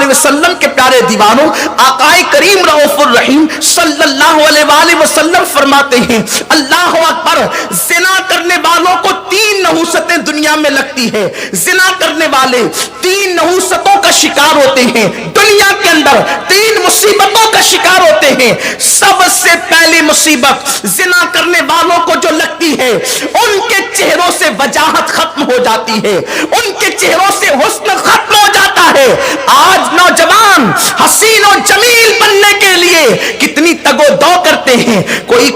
علیہ وسلم کے پیارے دیوانوں، آقائے کریم رؤوف الرحیم صلی اللہ علیہ وآلہ وسلم فرماتے ہیں اللہ اکبر، زنا کرنے والوں کو 3 نحوستیں دنیا میں لگتی ہے. زنا کرنے والے 3 نحوستوں کا شکار ہوتے ہیں دنیا کے اندر، 3 مصیبتوں کا شکار ہوتے ہیں. سب سے پہلی مصیبت زنا کرنے والوں کو جو لگتی ہے، ان کے چہروں سے وجاہت ختم ہو جاتی ہے، ان کے چہروں سے حسن ختم ہو جاتا ہے. آج نوجوان حسین و جمیل بننے کے لیے کتنی تگ و دو کرتے ہیں.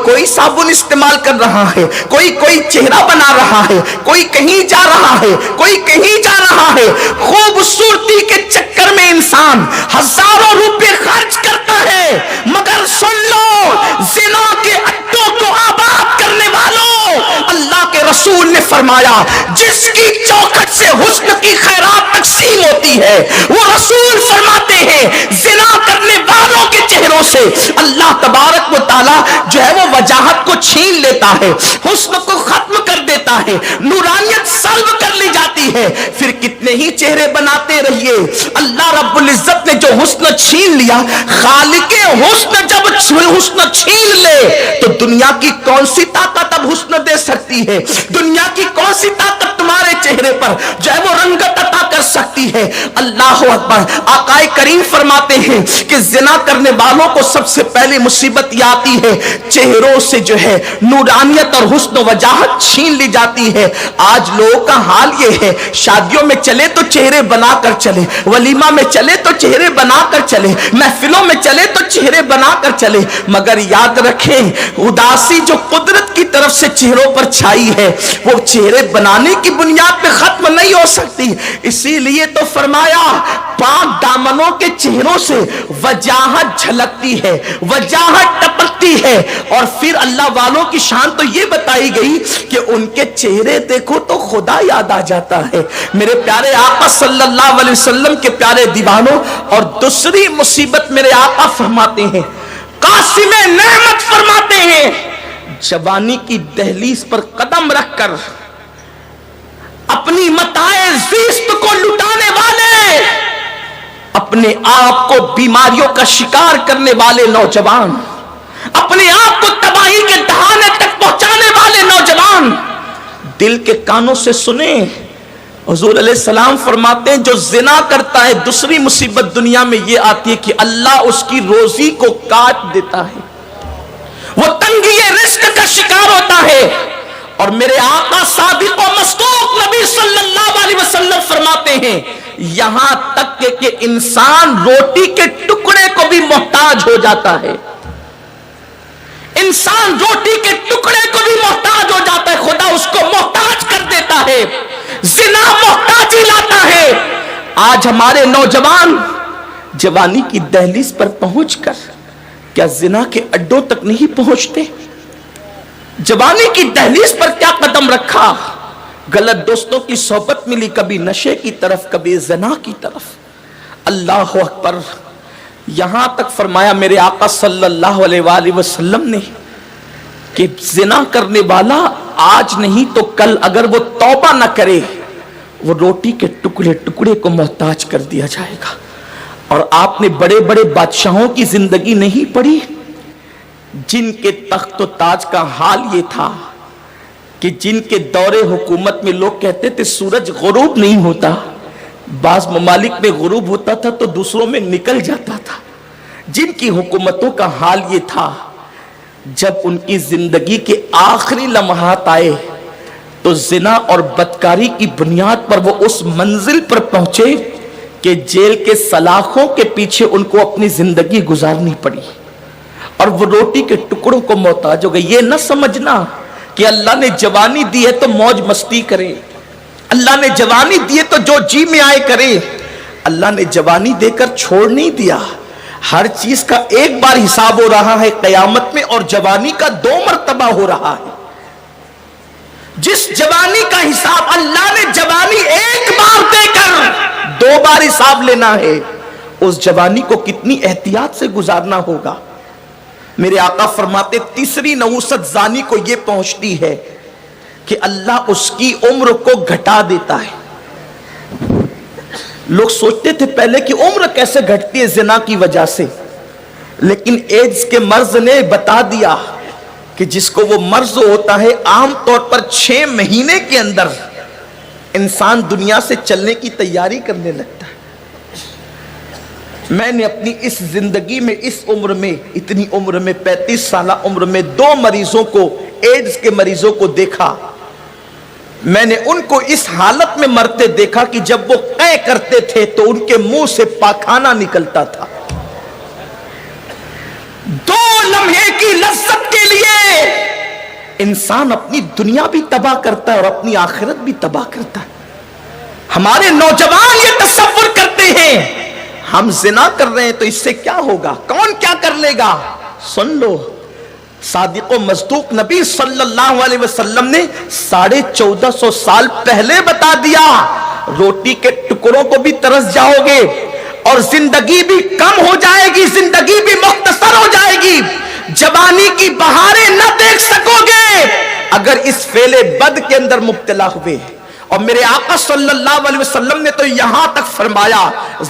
کوئی صابن استعمال کر رہا ہے، کوئی چہرہ بنا رہا ہے، کوئی کہیں جا رہا ہے، کوئی کہیں جا رہا ہے. خوبصورتی کے چکر میں انسان ہزاروں روپے خرچ کرتا ہے، مگر سن لو، زنا کے اڈوں کو آباد کرنے والوں، اللہ کے رسول نے فرمایا جس کی چوکھٹ سے حسن کی خیرات تقسیم ہوتی ہے، وہ رسول فرماتے ہیں زنا کرنے والوں کے چہروں سے اللہ تبارک و تعالی جو ہے وہ وجاہت کو چھین لیتا ہے، حسن کو ختم کر دیتا ہے، نورانیت سلب کر لی جاتی ہے. پھر کتنے ہی چہرے بناتے رہیے، اللہ رب العزت نے جو حسن چھین لیا، خالق حسن جب حسن چھین لے تو دنیا کی کون سی طاقت اب حسن دے سکتی ہے؟ دنیا کی کون سی طاقت تمہارے چہرے پر جو ہے وہ رنگت عطا کر سکتی ہے؟ اللہ اکبر. آقائے کریم فرماتے ہیں کہ زنا کرنے والوں کو سب سے پہلی مصیبت یہ آتی ہے، چہروں سے جو ہے نورانیت اور حسن و وجاہت چھین لی جاتی ہے. آج لوگوں کا حال یہ ہے، شادیوں میں چلے تو چہرے بنا کر چلے، ولیمہ میں چلے تو چہرے بنا کر چلے، محفلوں میں چلے تو چہرے بنا کر چلے. مگر یاد رکھیں، اداسی جو قدرت کی طرف سے چہروں پر چھائی ہے، وہ چہرے بنانے کی بنیاد پہ ختم نہیں ہو سکتی. اسی لیے تو فرمایا پاک دامنوں کے چہروں سے وجاہت جھلکتی ہے، وجاہت ٹپکتی ہے. اور پھر اللہ والوں کی شان تو یہ بتائی گئی کہ ان کے چہرے دیکھو تو خدا یاد آ جاتا ہے. میرے پیارے آقا صلی اللہ علیہ وسلم کے پیارے دیوانوں، اور دوسری مصیبت میرے آقا فرماتے ہیں، قاسم نعمت فرماتے ہیں، جوانی کی دہلیز پر قدم رکھ کر اپنی متاع زیست کو لٹانے والے، اپنے آپ کو بیماریوں کا شکار کرنے والے نوجوان، اپنے آپ کو تباہی کے دہانے تک پہنچانے والے نوجوان، دل کے کانوں سے سنیں. حضور علیہ السلام فرماتے ہیں جو زنا کرتا ہے، دوسری مصیبت دنیا میں یہ آتی ہے کہ اللہ اس کی روزی کو کاٹ دیتا ہے، وہ تنگی رزق کا شکار ہوتا ہے. اور میرے آقا صادق و مصدوق نبی صلی اللہ علیہ وسلم فرماتے ہیں یہاں تک کہ انسان روٹی کے ٹکڑے کو بھی محتاج ہو جاتا ہے. انسان روٹی کے ٹکڑے کو بھی محتاج ہو جاتا ہے، خدا اس کو محتاج کر دیتا ہے، زنا محتاجی لاتا ہے. آج ہمارے نوجوان جوانی کی دہلیز پر پہنچ کر کیا زنا کے اڈوں تک نہیں پہنچتے؟ جوانی کی دہلیز پر کیا قدم رکھا؟ غلط دوستوں کی صحبت ملی، کبھی نشے کی طرف، کبھی زنا کی طرف. اللہ اکبر. یہاں تک فرمایا میرے آقا صلی اللہ علیہ وآلہ وسلم نے کہ زنا کرنے والا آج نہیں تو کل اگر وہ توبہ نہ کرے، وہ روٹی کے ٹکڑے ٹکڑے کو محتاج کر دیا جائے گا. اور آپ نے بڑے بڑے بادشاہوں کی زندگی نہیں پڑھی جن کے تخت و تاج کا حال یہ تھا کہ جن کے دور حکومت میں لوگ کہتے تھے سورج غروب نہیں ہوتا، بعض ممالک میں غروب ہوتا تھا تو دوسروں میں نکل جاتا تھا. جن کی حکومتوں کا حال یہ تھا، جب ان کی زندگی کے آخری لمحات آئے تو زنا اور بدکاری کی بنیاد پر وہ اس منزل پر پہنچے کہ جیل کے سلاخوں کے پیچھے ان کو اپنی زندگی گزارنی پڑی اور وہ روٹی کے ٹکڑوں کو محتاج ہو گئے. یہ نہ سمجھنا کہ اللہ نے جوانی دی ہے تو موج مستی کرے، اللہ نے جوانی دی ہے تو جو جی میں آئے کرے. اللہ نے جوانی دے کر چھوڑ نہیں دیا، ہر چیز کا ایک بار حساب ہو رہا ہے قیامت میں، اور جوانی کا 2 مرتبہ ہو رہا ہے. جس جوانی کا حساب اللہ نے جوانی ایک بار دے کر 2 بار حساب لینا ہے، اس جوانی کو کتنی احتیاط سے گزارنا ہوگا. میرے آقا فرماتے تیسری نحوست زانی کو یہ پہنچتی ہے کہ اللہ اس کی عمر کو گھٹا دیتا ہے. لوگ سوچتے تھے پہلے کہ عمر کیسے گھٹتی ہے زنا کی وجہ سے، لیکن ایڈز کے مرض نے بتا دیا کہ جس کو وہ مرض ہوتا ہے عام طور پر 6 مہینے کے اندر انسان دنیا سے چلنے کی تیاری کرنے لگتا ہے۔ میں نے اپنی اس زندگی میں، اس عمر میں، اتنی عمر میں، 35 سالہ عمر میں 2 مریضوں کو، ایڈز کے مریضوں کو دیکھا۔ میں نے ان کو اس حالت میں مرتے دیکھا کہ جب وہ قے کرتے تھے تو ان کے منہ سے پاخانہ نکلتا تھا۔ 2 لمحے کی لذت کے لیے انسان اپنی دنیا بھی تباہ کرتا ہے اور اپنی آخرت بھی تباہ کرتا ہے۔ ہمارے نوجوان یہ تصور کرتے ہیں ہم زنا کر رہے ہیں تو اس سے کیا ہوگا، کون کیا کر لے گا۔ سن لو، صادق و مصدوق نبی صلی اللہ علیہ وسلم نے 1450 سال پہلے بتا دیا، روٹی کے ٹکڑوں کو بھی ترس جاؤ گے اور زندگی بھی کم ہو جائے گی، زندگی بھی مختصر ہو جائے گی، جوانی کی بہاریں نہ دیکھ سکو گے اگر اس فعل بد کے اندر مبتلا ہوئے۔ اور میرے آقا صلی اللہ علیہ وسلم نے تو یہاں تک فرمایا،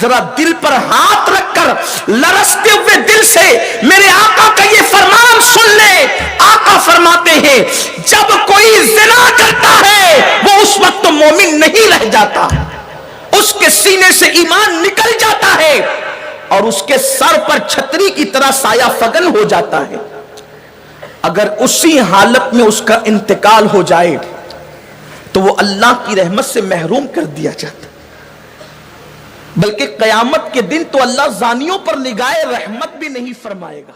ذرا دل پر ہاتھ رکھ کر لرزتے ہوئے دل سے میرے آقا کا یہ فرمان سن لے۔ آقا فرماتے ہیں جب کوئی زنا کرتا ہے وہ اس وقت مومن نہیں رہ جاتا، اس کے سینے سے ایمان نکل جاتا ہے اور اس کے سر پر چھتری کی طرح سایہ فگن ہو جاتا ہے۔ اگر اسی حالت میں اس کا انتقال ہو جائے تو وہ اللہ کی رحمت سے محروم کر دیا جاتا، بلکہ قیامت کے دن تو اللہ زانیوں پر نگاہ رحمت بھی نہیں فرمائے گا۔